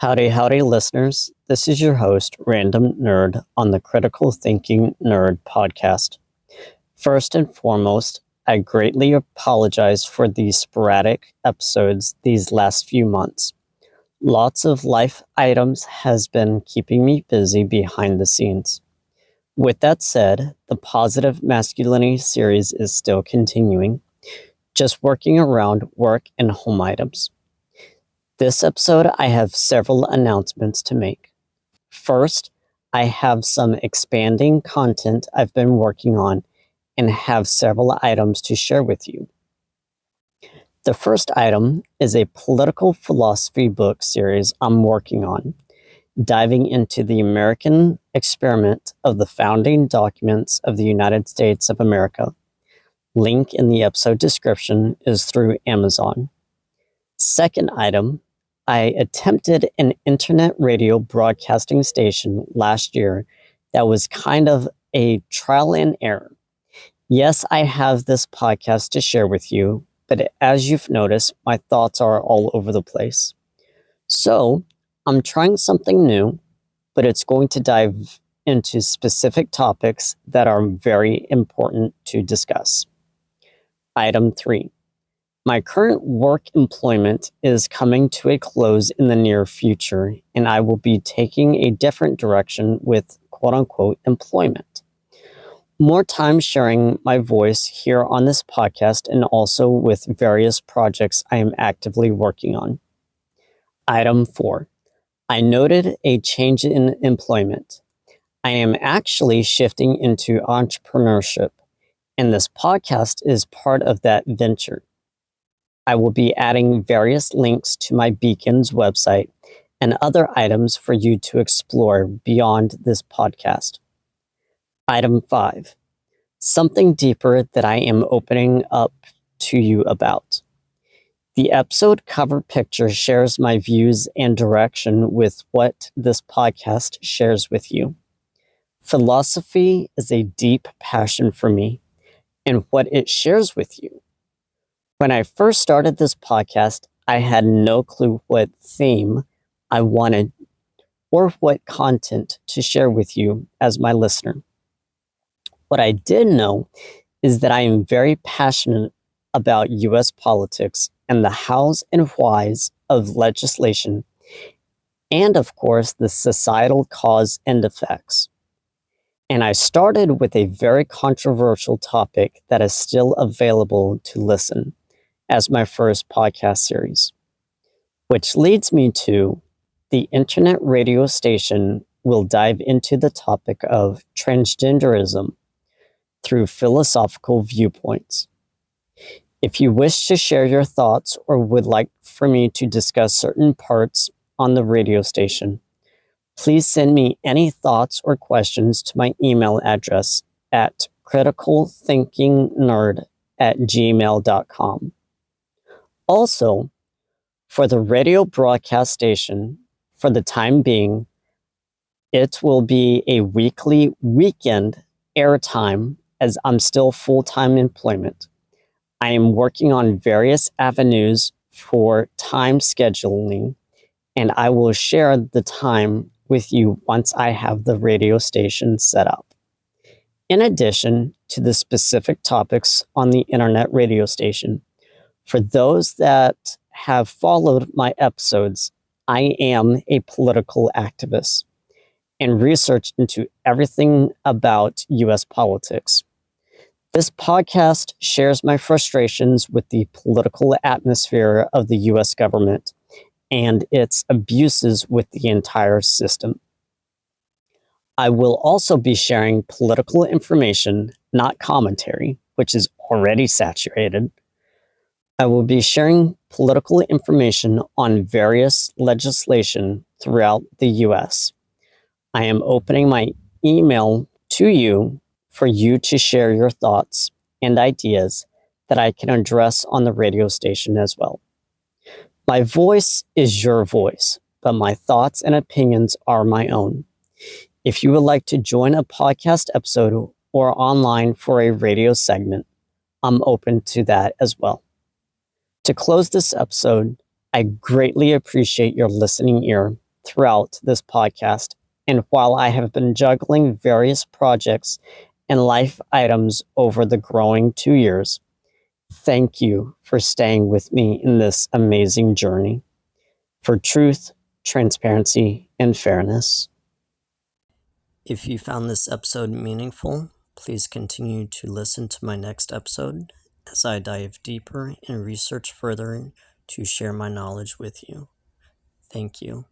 Howdy, howdy, listeners. This is your host, Random Nerd, on the Critical Thinking Nerd podcast. First and foremost, I greatly apologize for the sporadic episodes these last few months. Lots of life items has been keeping me busy behind the scenes. With that said, the Positive Masculinity series is still continuing, just working around work and home items. This episode, I have several announcements to make. First, I have some expanding content I've been working on and have several items to share with you. The first item is a political philosophy book series I'm working on, diving into the American experiment of the founding documents of the United States of America. Link in the episode description is through Amazon. Second item, I attempted an internet radio broadcasting station last year that was kind of a trial and error. Yes, I have this podcast to share with you, but as you've noticed, my thoughts are all over the place. So, I'm trying something new, but it's going to dive into specific topics that are very important to discuss. Item 3. My current work employment is coming to a close in the near future, and I will be taking a different direction with quote-unquote employment. More time sharing my voice here on this podcast and also with various projects I am actively working on. Item 4. I noted a change in employment. I am actually shifting into entrepreneurship, and this podcast is part of that venture. I will be adding various links to my Beacons website and other items for you to explore beyond this podcast. Item 5. Something deeper that I am opening up to you about. The episode cover picture shares my views and direction with what this podcast shares with you. Philosophy is a deep passion for me and what it shares with you. When I first started this podcast, I had no clue what theme I wanted or what content to share with you as my listener. What I did know is that I am very passionate about U.S. politics and the hows and whys of legislation, and of course, the societal cause and effects. And I started with a very controversial topic that is still available to listen as my first podcast series, which leads me to the internet radio station will dive into the topic of transgenderism through philosophical viewpoints. If you wish to share your thoughts or would like for me to discuss certain parts on the radio station, please send me any thoughts or questions to my email address at criticalthinkingnerd@gmail.com. Also, for the radio broadcast station, for the time being, it will be a weekly weekend airtime as I'm still full-time employment. I am working on various avenues for time scheduling, and I will share the time with you once I have the radio station set up. In addition to the specific topics on the internet radio station, for those that have followed my episodes, I am a political activist and research into everything about U.S. politics. This podcast shares my frustrations with the political atmosphere of the U.S. government and its abuses with the entire system. I will also be sharing political information, not commentary, which is already saturated. I will be sharing political information on various legislation throughout the U.S. I am opening my email to you for you to share your thoughts and ideas that I can address on the radio station as well. My voice is your voice, but my thoughts and opinions are my own. If you would like to join a podcast episode or online for a radio segment, I'm open to that as well. To close this episode, I greatly appreciate your listening ear throughout this podcast. And while I have been juggling various projects and life items over the growing 2 years, thank you for staying with me in this amazing journey for truth, transparency, and fairness. If you found this episode meaningful, please continue to listen to my next episode as I dive deeper and research further to share my knowledge with you. Thank you.